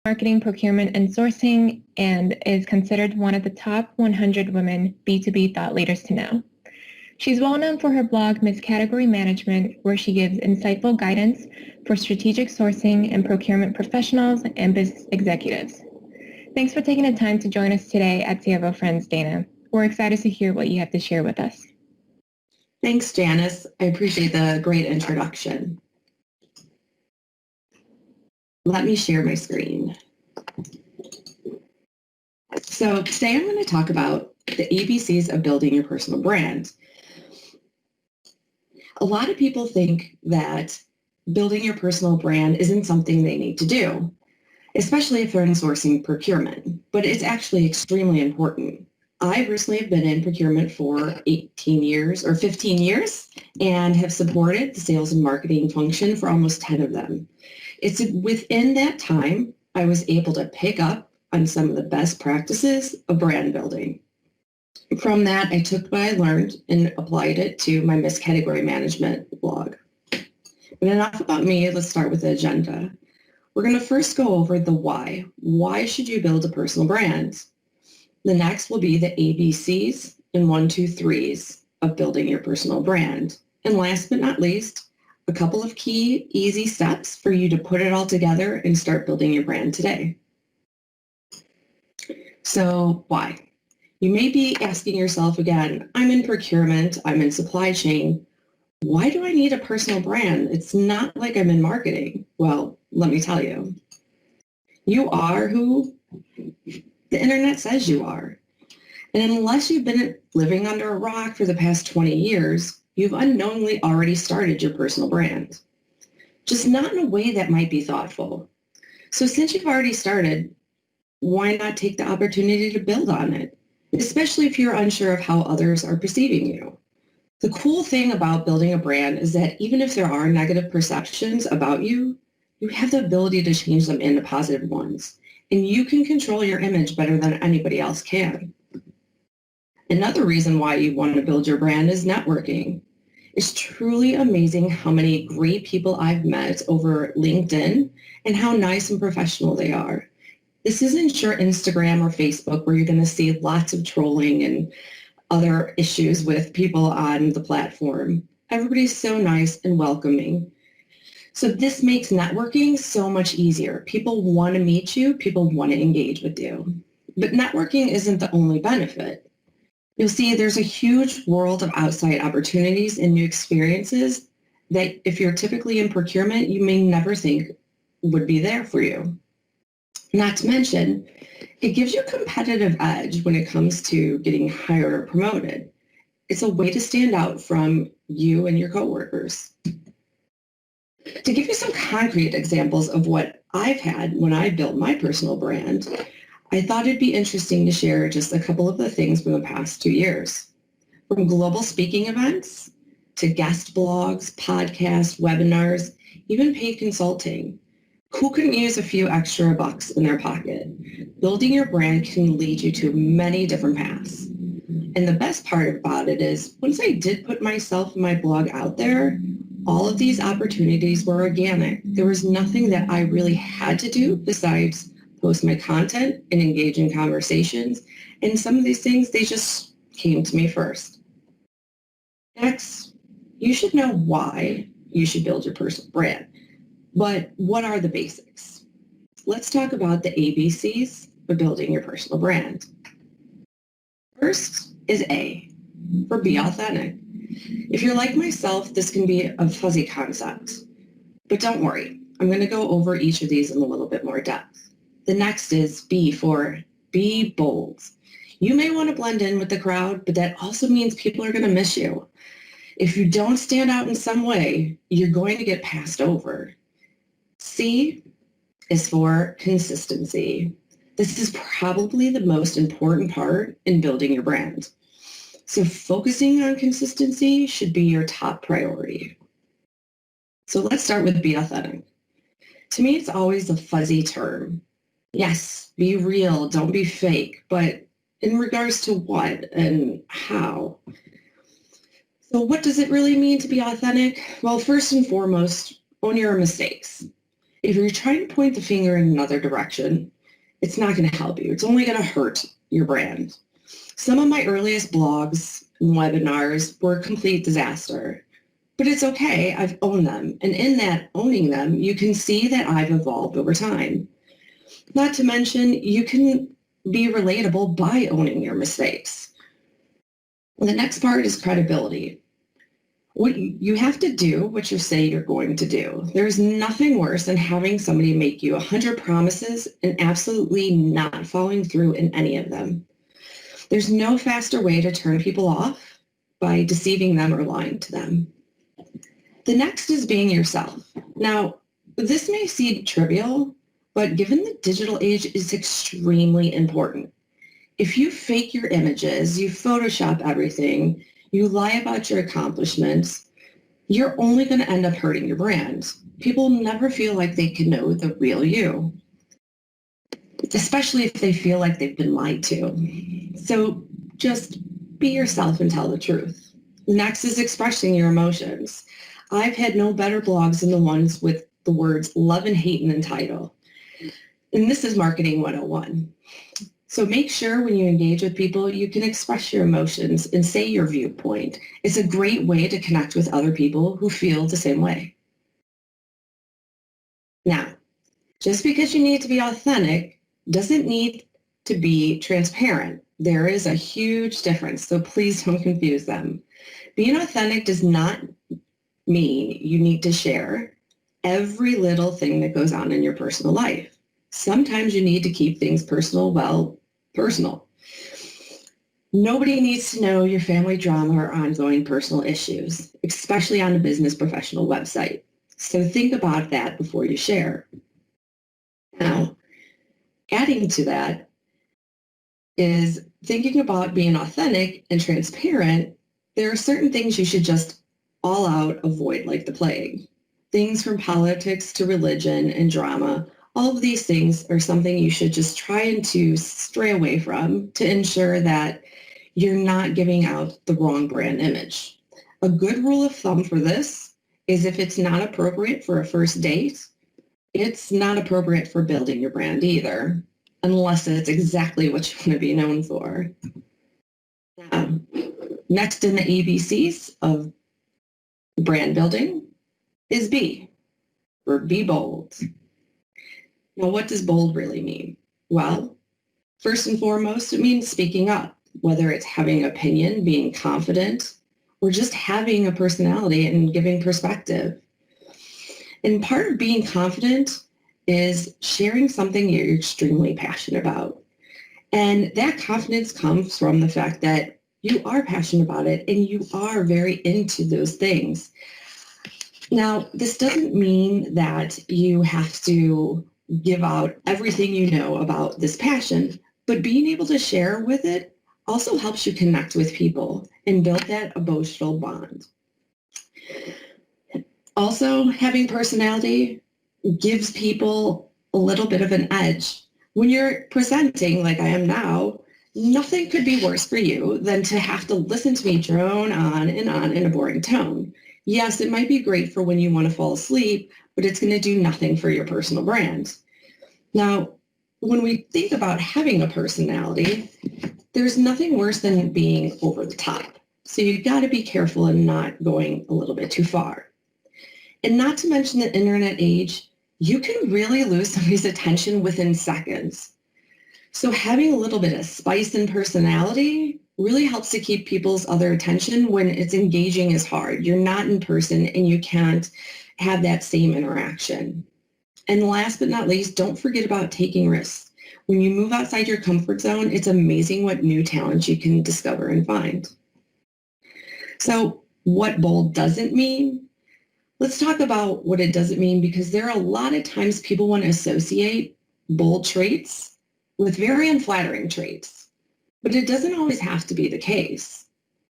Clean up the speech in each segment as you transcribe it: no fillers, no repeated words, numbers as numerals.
marketing, procurement, and sourcing, and is considered one of the top 100 women B2B thought leaders to know. She's well known for her blog, Miss Category Management, where she gives insightful guidance for strategic sourcing and procurement professionals and business executives. Thanks for taking the time to join us today at Sievo Friends, Dana. We're excited to hear what you have to share with us. Thanks, Janice. I appreciate the great introduction. Let me share my screen. So today I'm going to talk about the ABCs of building your personal brand. A lot of people think that building your personal brand isn't something they need to do, especially if they're in sourcing procurement, but it's actually extremely important. I personally have been in procurement for 18 years or 15 years and have supported the sales and marketing function for almost 10 of them. It's within that time I was able to pick up on some of the best practices of brand building. From that, I took what I learned and applied it to my Miss Category Management blog. But enough about me, let's start with the agenda. We're going to first go over the why. Why should you build a personal brand? The next will be the ABCs and 1, 2, 3s of building your personal brand. And last but not least, a couple of key, easy steps for you to put it all together and start building your brand today. So why? You may be asking yourself again, I'm in procurement, I'm in supply chain. Why do I need a personal brand? It's not like I'm in marketing. Well, let me tell you. You are who the internet says you are. And unless you've been living under a rock for the past 20 years, you've unknowingly already started your personal brand. Just not in a way that might be thoughtful. So since you've already started, why not take the opportunity to build on it? Especially if you're unsure of how others are perceiving you. The cool thing about building a brand is that even if there are negative perceptions about you, you have the ability to change them into positive ones. And you can control your image better than anybody else can. Another reason why you want to build your brand is networking. It's truly amazing how many great people I've met over LinkedIn and how nice and professional they are. This isn't your Instagram or Facebook where you're going to see lots of trolling and other issues with people on the platform. Everybody's so nice and welcoming. So this makes networking so much easier. People want to meet you. People want to engage with you. But networking isn't the only benefit. You'll see there's a huge world of outside opportunities and new experiences that if you're typically in procurement, you may never think would be there for you. Not to mention, it gives you a competitive edge when it comes to getting hired or promoted. It's a way to stand out from you and your coworkers. To give you some concrete examples of what I've had when I built my personal brand, I thought it'd be interesting to share just a couple of the things from the past 2 years. From global speaking events to guest blogs, podcasts, webinars, even paid consulting. Who couldn't use a few extra bucks in their pocket? Building your brand can lead you to many different paths. And the best part about it is once I did put myself and my blog out there, all of these opportunities were organic. There was nothing that I really had to do besides post my content and engage in conversations. And some of these things, they just came to me first. Next, you should know why you should build your personal brand. But what are the basics? Let's talk about the ABCs for building your personal brand. First is A, for be authentic. If you're like myself, this can be a fuzzy concept, but don't worry. I'm going to go over each of these in a little bit more depth. The next is B for be bold. You may want to blend in with the crowd, but that also means people are going to miss you. If you don't stand out in some way, you're going to get passed over. C is for consistency. This is probably the most important part in building your brand. So focusing on consistency should be your top priority. So let's start with be authentic. To me, it's always a fuzzy term. Yes, be real, don't be fake, but in regards to what and how? So what does it really mean to be authentic? Well, first and foremost, own your mistakes. If you're trying to point the finger in another direction, it's not going to help you. It's only going to hurt your brand. Some of my earliest blogs and webinars were a complete disaster, but it's okay. I've owned them. And in that owning them, you can see that I've evolved over time. Not to mention, you can be relatable by owning your mistakes. The next part is credibility. What you have to do what you say you're going to do. There's nothing worse than having somebody make you 100 promises and absolutely not following through in any of them. There's no faster way to turn people off by deceiving them or lying to them. The next is being yourself. Now, this may seem trivial, but given the digital age, it's extremely important. If you fake your images, you Photoshop everything, you lie about your accomplishments, you're only going to end up hurting your brand. People never feel like they can know the real you, especially if they feel like they've been lied to. So just be yourself and tell the truth. Next is expressing your emotions. I've had no better blogs than the ones with the words love and hate in the title. And this is marketing 101. So make sure when you engage with people, you can express your emotions and say your viewpoint. It's a great way to connect with other people who feel the same way. Now, just because you need to be authentic doesn't need to be transparent. There is a huge difference, so please don't confuse them. Being authentic does not mean you need to share every little thing that goes on in your personal life. Sometimes you need to keep things personal. Nobody needs to know your family drama or ongoing personal issues, especially on a business professional website. So think about that before you share. Now, adding to that is thinking about being authentic and transparent. There are certain things you should just all out avoid like the plague. Things from politics to religion and drama. All of these things are something you should just try to stray away from to ensure that you're not giving out the wrong brand image. A good rule of thumb for this is if it's not appropriate for a first date, it's not appropriate for building your brand either, unless it's exactly what you want to be known for. Now, next in the ABCs of brand building is B, or be bold. Now, what does bold really mean? Well, first and foremost, it means speaking up, whether it's having an opinion, being confident, or just having a personality and giving perspective. And part of being confident is sharing something you're extremely passionate about. And that confidence comes from the fact that you are passionate about it and you are very into those things. Now, this doesn't mean that you have to give out everything you know about this passion, but being able to share with it also helps you connect with people and build that emotional bond. Also, having personality gives people a little bit of an edge. When you're presenting like I am now, nothing could be worse for you than to have to listen to me drone on in a boring tone. Yes, it might be great for when you want to fall asleep, but it's going to do nothing for your personal brand. Now, when we think about having a personality, there's nothing worse than being over the top. So you've got to be careful and not going a little bit too far. And not to mention the internet age, you can really lose somebody's attention within seconds. So having a little bit of spice and personality really helps to keep people's other attention when it's engaging is hard. You're not in person and you can't have that same interaction. And last but not least, don't forget about taking risks. When you move outside your comfort zone, it's amazing what new talents you can discover and find. So what bold doesn't mean? Let's talk about what it doesn't mean, because there are a lot of times people want to associate bold traits with very unflattering traits, but it doesn't always have to be the case.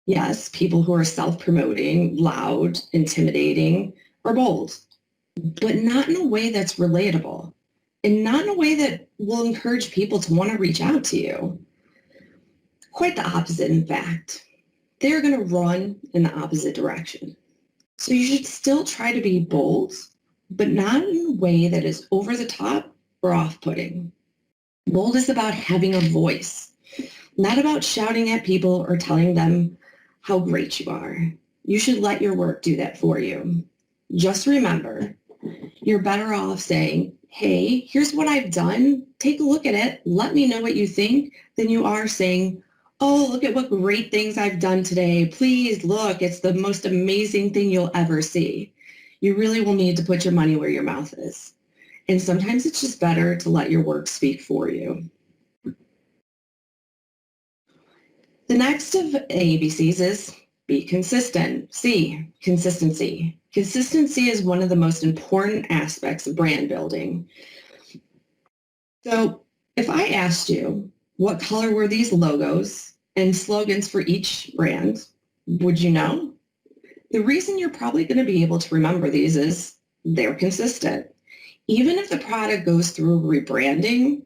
Yes, people who are self-promoting, loud, intimidating are bold, but not in a way that's relatable and not in a way that will encourage people to want to reach out to you. Quite the opposite, in fact. They're going to run in the opposite direction. So you should still try to be bold, but not in a way that is over the top or off-putting. Bold is about having a voice, not about shouting at people or telling them how great you are. You should let your work do that for you. Just remember, you're better off saying, hey, here's what I've done. Take a look at it. Let me know what you think, than you are saying, oh, look at what great things I've done today. Please look, it's the most amazing thing you'll ever see. You really will need to put your money where your mouth is. And sometimes it's just better to let your work speak for you. The next of ABCs is be consistent. C, consistency. Consistency is one of the most important aspects of brand building. So if I asked you, what color were these logos and slogans for each brand, would you know? The reason you're probably going to be able to remember these is they're consistent. Even if the product goes through rebranding,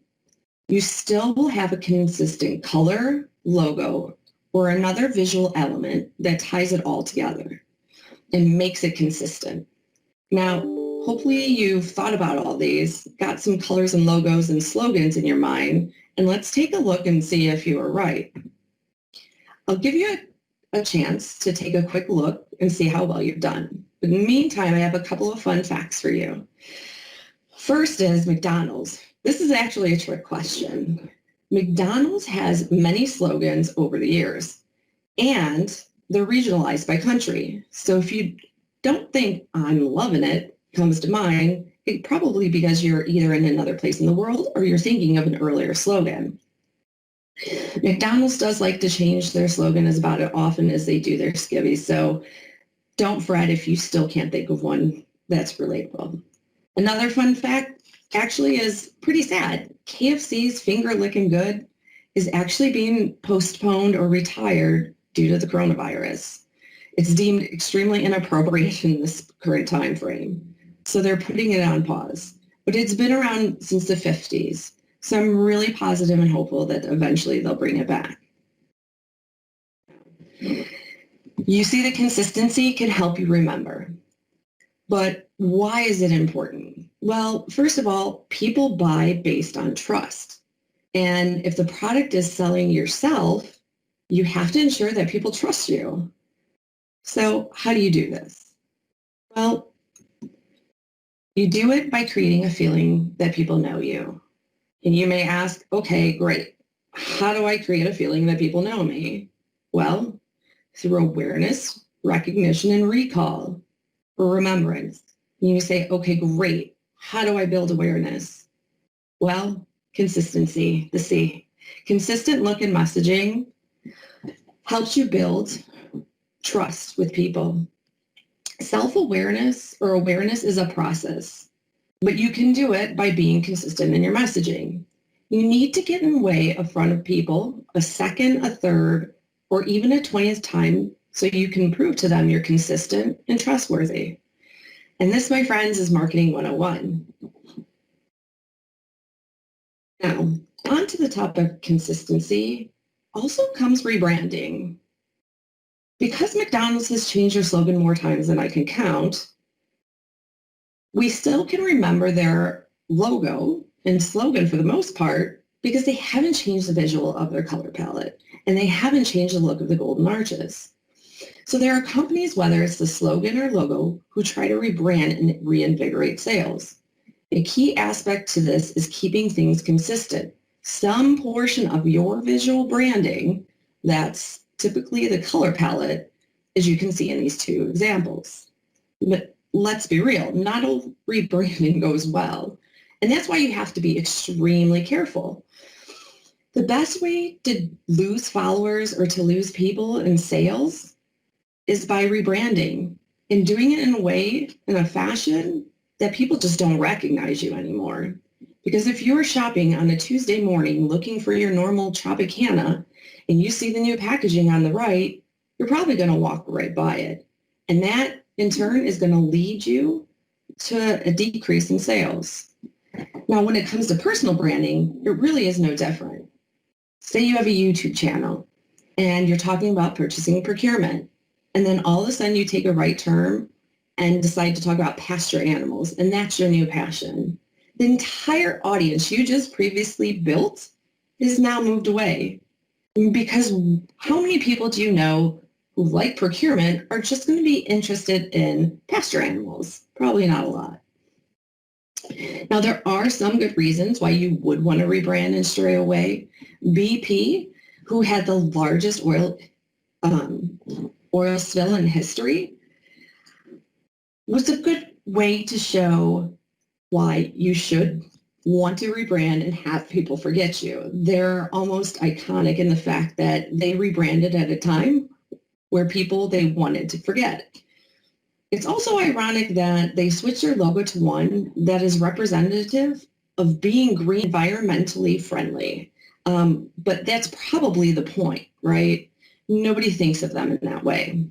you still will have a consistent color, logo, or another visual element that ties it all together and makes it consistent. Now, hopefully you've thought about all these, got some colors and logos and slogans in your mind, and let's take a look and see if you are right. I'll give you a chance to take a quick look and see how well you've done. But in the meantime, I have a couple of fun facts for you. First is McDonald's. This is actually a trick question. McDonald's has many slogans over the years, and they're regionalized by country. So if you don't think I'm loving it comes to mind, it's probably because you're either in another place in the world or you're thinking of an earlier slogan. McDonald's does like to change their slogan as about as often as they do their skivvies, so don't fret if you still can't think of one that's relatable. Another fun fact actually is pretty sad. KFC's Finger Lickin' Good is actually being postponed or retired due to the coronavirus. It's deemed extremely inappropriate in this current time frame, so they're putting it on pause. But it's been around since the 50s, so I'm really positive and hopeful that eventually they'll bring it back. You see, the consistency can help you remember. But why is it important? Well, first of all, people buy based on trust. And if the product is selling yourself, you have to ensure that people trust you. So how do you do this? Well, you do it by creating a feeling that people know you. And you may ask, okay, great. How do I create a feeling that people know me? Well, through awareness, recognition, and recall, or remembrance. And you say, okay, great. How do I build awareness? Well, consistency, the C. Consistent look and messaging helps you build trust with people. Self-awareness or awareness is a process, but you can do it by being consistent in your messaging. You need to get in the way in front of people a second, a third, or even a 20th time so you can prove to them you're consistent and trustworthy. And this, my friends, is Marketing 101. Now, on to the topic of consistency, also comes rebranding. Because McDonald's has changed their slogan more times than I can count, we still can remember their logo and slogan for the most part because they haven't changed the visual of their color palette and they haven't changed the look of the golden arches. So there are companies, whether it's the slogan or logo, who try to rebrand and reinvigorate sales. A key aspect to this is keeping things consistent. Some portion of your visual branding, that's typically the color palette, as you can see in these two examples. But let's be real, not all rebranding goes well. And that's why you have to be extremely careful. The best way to lose followers or to lose people in sales is by rebranding and doing it in a way, in a fashion that people just don't recognize you anymore. Because if you're shopping on a Tuesday morning looking for your normal Tropicana and you see the new packaging on the right, you're probably going to walk right by it. And that in turn is going to lead you to a decrease in sales. Now, when it comes to personal branding, it really is no different. Say you have a YouTube channel and you're talking about purchasing procurement, and then all of a sudden you take a right turn and decide to talk about pasture animals, and that's your new passion, the entire audience you just previously built is now moved away. Because how many people do you know who, like procurement, are just going to be interested in pasture animals? Probably not a lot. Now, there are some good reasons why you would want to rebrand and stray away. BP, who had the largest oil spill in history, was a good way to show why you should want to rebrand and have people forget you. They're almost iconic in the fact that they rebranded at a time where people they wanted to forget. It's also ironic that they switched their logo to one that is representative of being green, environmentally friendly. But that's probably the point, right? Nobody thinks of them in that way.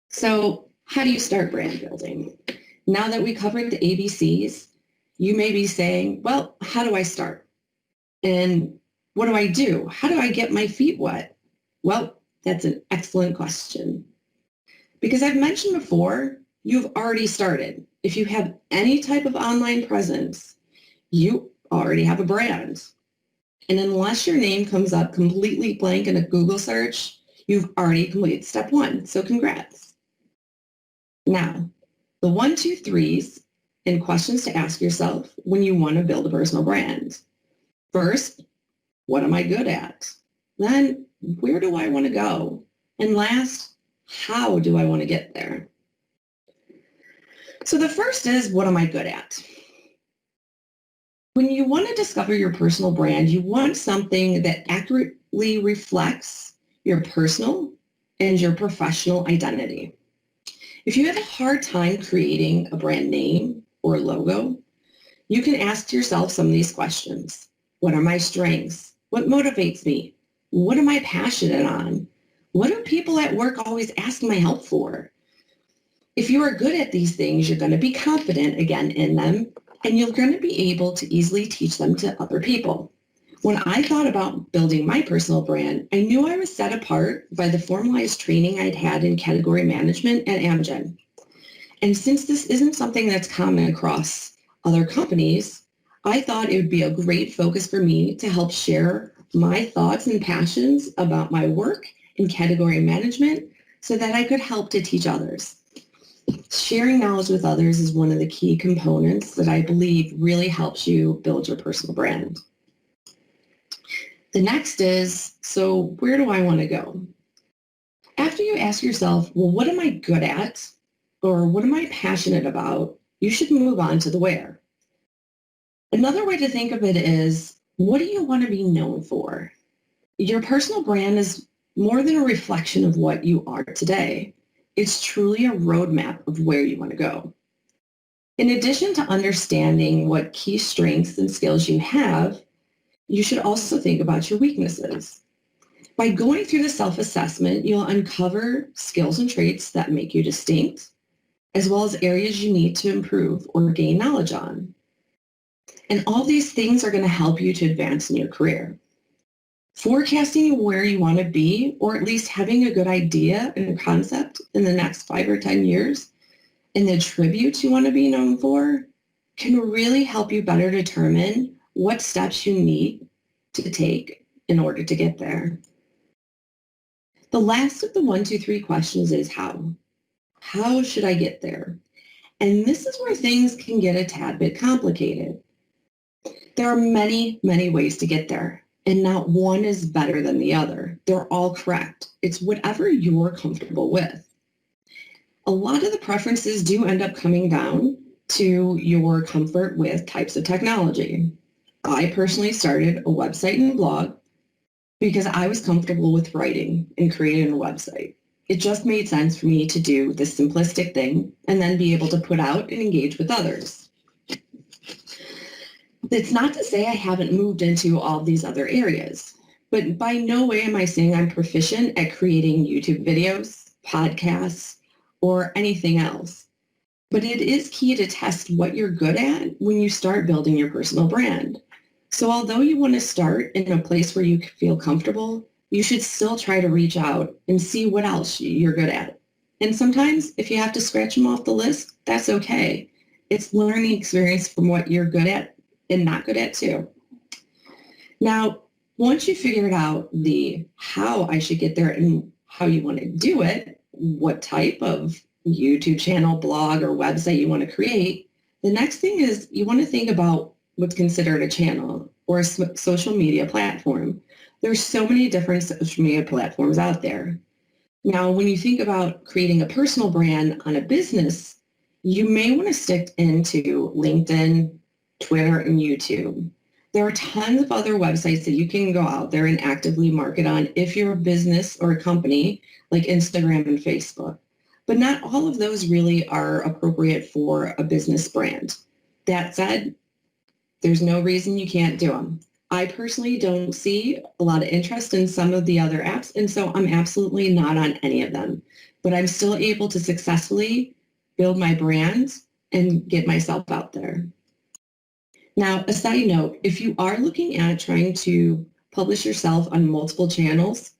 So how do you start brand building? Now that we covered the ABCs, you may be saying, well, how do I start? And what do I do? How do I get my feet wet? Well, that's an excellent question. Because I've mentioned before, you've already started. If you have any type of online presence, you already have a brand. And unless your name comes up completely blank in a Google search, you've already completed step one. So congrats. Now, the 1, 2, 3s and questions to ask yourself when you want to build a personal brand. First, what am I good at? Then, where do I want to go? And last, how do I want to get there? So the first is, what am I good at? When you want to discover your personal brand, you want something that accurately reflects your personal and your professional identity. If you have a hard time creating a brand name or logo, you can ask yourself some of these questions. What are my strengths? What motivates me? What am I passionate on? What do people at work always ask my help for? If you are good at these things, you're going to be confident again in them, and you're going to be able to easily teach them to other people. When I thought about building my personal brand, I knew I was set apart by the formalized training I'd had in category management at Amgen. And since this isn't something that's common across other companies, I thought it would be a great focus for me to help share my thoughts and passions about my work in category management so that I could help to teach others. Sharing knowledge with others is one of the key components that I believe really helps you build your personal brand. The next is, so where do I want to go? After you ask yourself, well, what am I good at? Or what am I passionate about? You should move on to the where. Another way to think of it is, what do you want to be known for? Your personal brand is more than a reflection of what you are today. It's truly a roadmap of where you want to go. In addition to understanding what key strengths and skills you have, you should also think about your weaknesses. By going through the self-assessment, you'll uncover skills and traits that make you distinct, as well as areas you need to improve or gain knowledge on. And all these things are going to help you to advance in your career. Forecasting where you want to be, or at least having a good idea and concept in the next 5 or 10 years, and the attributes you want to be known for, can really help you better determine what steps you need to take in order to get there. The last of the 1, 2, 3 questions is how. How should I get there? And this is where things can get a tad bit complicated. There are many, many ways to get there, and not one is better than the other. They're all correct. It's whatever you're comfortable with. A lot of the preferences do end up coming down to your comfort with types of technology. I personally started a website and blog because I was comfortable with writing and creating a website. It just made sense for me to do this simplistic thing and then be able to put out and engage with others. It's not to say I haven't moved into all these other areas, but by no way am I saying I'm proficient at creating YouTube videos, podcasts, or anything else. But it is key to test what you're good at when you start building your personal brand. So although you want to start in a place where you feel comfortable, you should still try to reach out and see what else you're good at. And sometimes if you have to scratch them off the list, that's okay. It's learning experience from what you're good at and not good at too. Now, once you figured out the how I should get there and how you want to do it, what type of YouTube channel, blog, or website you want to create, the next thing is you want to think about what's considered a channel or a social media platform. There's so many different social media platforms out there. Now, when you think about creating a personal brand on a business, you may want to stick into LinkedIn, Twitter, and YouTube. There are tons of other websites that you can go out there and actively market on if you're a business or a company like Instagram and Facebook. But not all of those really are appropriate for a business brand. That said, there's no reason you can't do them. I personally don't see a lot of interest in some of the other apps, and so I'm absolutely not on any of them. But I'm still able to successfully build my brand and get myself out there. Now, a side note, if you are looking at trying to publish yourself on multiple channels,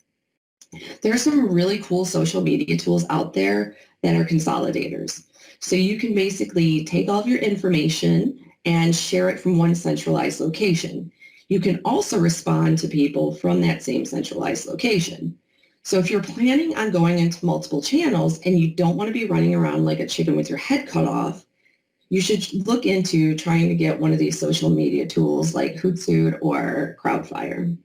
there are some really cool social media tools out there that are consolidators. So you can basically take all of your information and share it from one centralized location. You can also respond to people from that same centralized location. So if you're planning on going into multiple channels and you don't want to be running around like a chicken with your head cut off, you should look into trying to get one of these social media tools like Hootsuite or Crowdfire.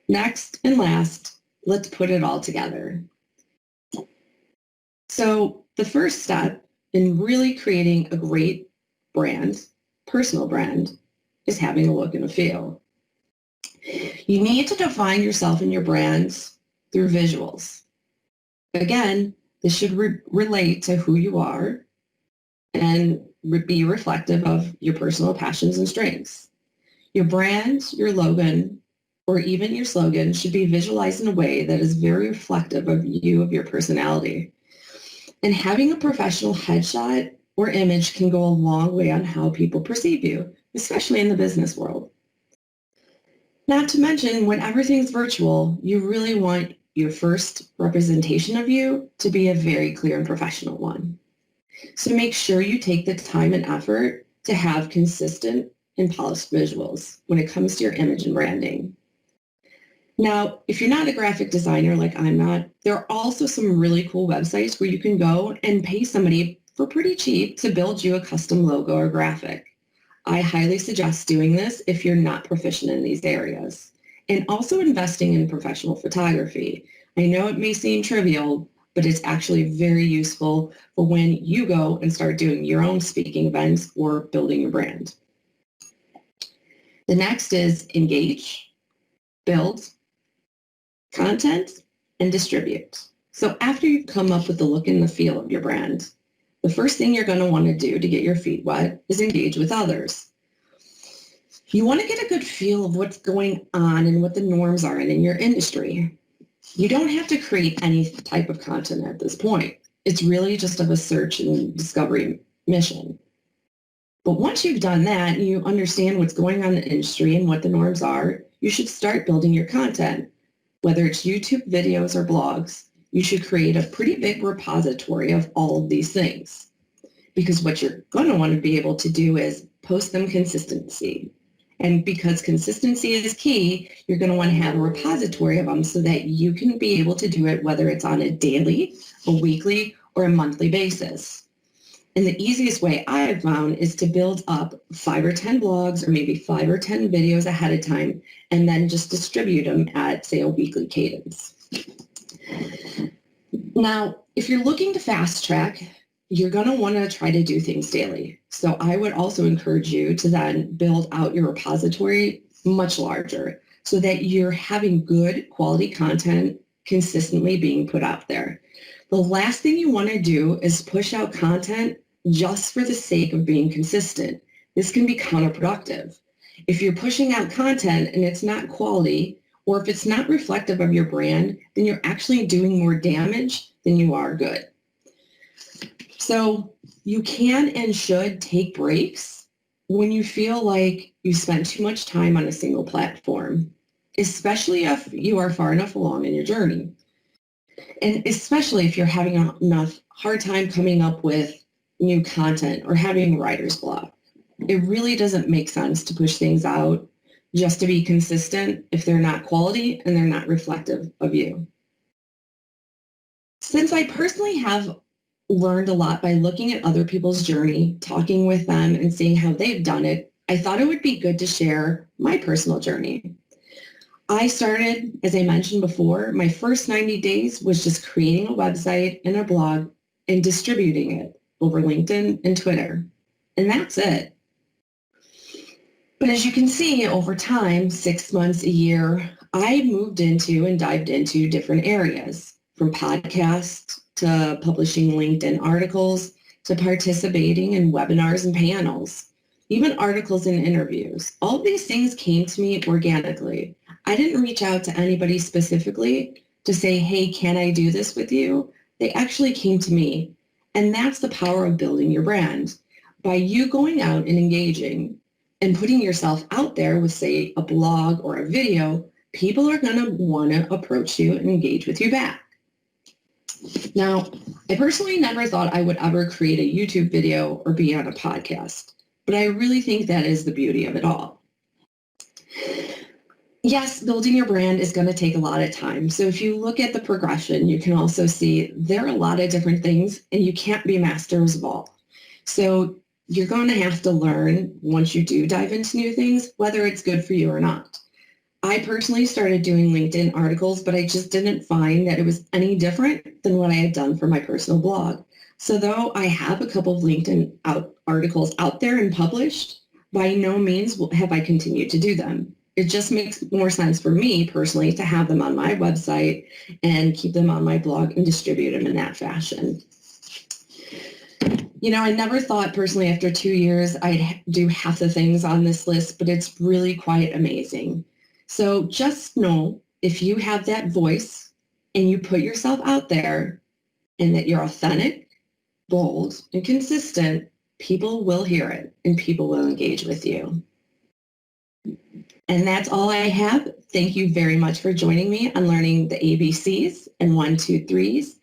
Next and last, let's put it all together. So the first step in really creating a great brand, personal brand, is having a look and a feel. You need to define yourself and your brands through visuals. Again, this should relate to who you are and be reflective of your personal passions and strengths. Your brand, your logo, or even your slogan should be visualized in a way that is very reflective of you, of your personality. And having a professional headshot or image can go a long way on how people perceive you, especially in the business world. Not to mention, when everything's virtual, you really want your first representation of you to be a very clear and professional one. So make sure you take the time and effort to have consistent and polished visuals when it comes to your image and branding. Now, if you're not a graphic designer like I'm not, there are also some really cool websites where you can go and pay somebody for pretty cheap to build you a custom logo or graphic. I highly suggest doing this if you're not proficient in these areas. And also investing in professional photography. I know it may seem trivial, but it's actually very useful for when you go and start doing your own speaking events or building your brand. The next is engage, build, content, and distribute. So after you've come up with the look and the feel of your brand, the first thing you're going to want to do to get your feet wet is engage with others. You want to get a good feel of what's going on and what the norms are in your industry. You don't have to create any type of content at this point. It's really just of a search and discovery mission. But once you've done that, and you understand what's going on in the industry and what the norms are, you should start building your content. Whether it's YouTube videos or blogs, you should create a pretty big repository of all of these things. Because what you're going to want to be able to do is post them consistently. And because consistency is key, you're going to want to have a repository of them so that you can be able to do it whether it's on a daily, a weekly, or a monthly basis. And the easiest way I have found is to build up 5 or 10 blogs or maybe 5 or 10 videos ahead of time and then just distribute them at, say, a weekly cadence. Now, if you're looking to fast track, you're going to want to try to do things daily. So I would also encourage you to then build out your repository much larger so that you're having good quality content consistently being put out there. The last thing you want to do is push out content just for the sake of being consistent. This can be counterproductive. If you're pushing out content and it's not quality, or if it's not reflective of your brand, then you're actually doing more damage than you are good. So you can and should take breaks when you feel like you spend too much time on a single platform. especially if you are far enough along in your journey. And especially if you're having enough hard time coming up with new content or having writer's block. It really doesn't make sense to push things out just to be consistent if they're not quality and they're not reflective of you. Since I personally have learned a lot by looking at other people's journey, talking with them, and seeing how they've done it, I thought it would be good to share my personal journey. I started, as I mentioned before, my first 90 days was just creating a website and a blog and distributing it over LinkedIn and Twitter. And that's it. But as you can see, over time, 6 months, a year, I moved into and dived into different areas, from podcasts to publishing LinkedIn articles to participating in webinars and panels, even articles and interviews. All of these things came to me organically. I didn't reach out to anybody specifically to say, hey, can I do this with you? They actually came to me. And that's the power of building your brand. By you going out and engaging and putting yourself out there with, say, a blog or a video, people are going to want to approach you and engage with you back. Now, I personally never thought I would ever create a YouTube video or be on a podcast, but I really think that is the beauty of it all. Yes, building your brand is going to take a lot of time. So if you look at the progression, you can also see there are a lot of different things and you can't be masters of all. So you're going to have to learn once you do dive into new things, whether it's good for you or not. I personally started doing LinkedIn articles, but I just didn't find that it was any different than what I had done for my personal blog. So though I have a couple of LinkedIn articles out there and published, by no means have I continued to do them. It just makes more sense for me personally to have them on my website and keep them on my blog and distribute them in that fashion. You know, I never thought personally after 2 years I'd do half the things on this list, but it's really quite amazing. So just know if you have that voice and you put yourself out there and that you're authentic, bold, and consistent, people will hear it and people will engage with you. And that's all I have. Thank you very much for joining me on learning the ABCs and 1, 2, 3s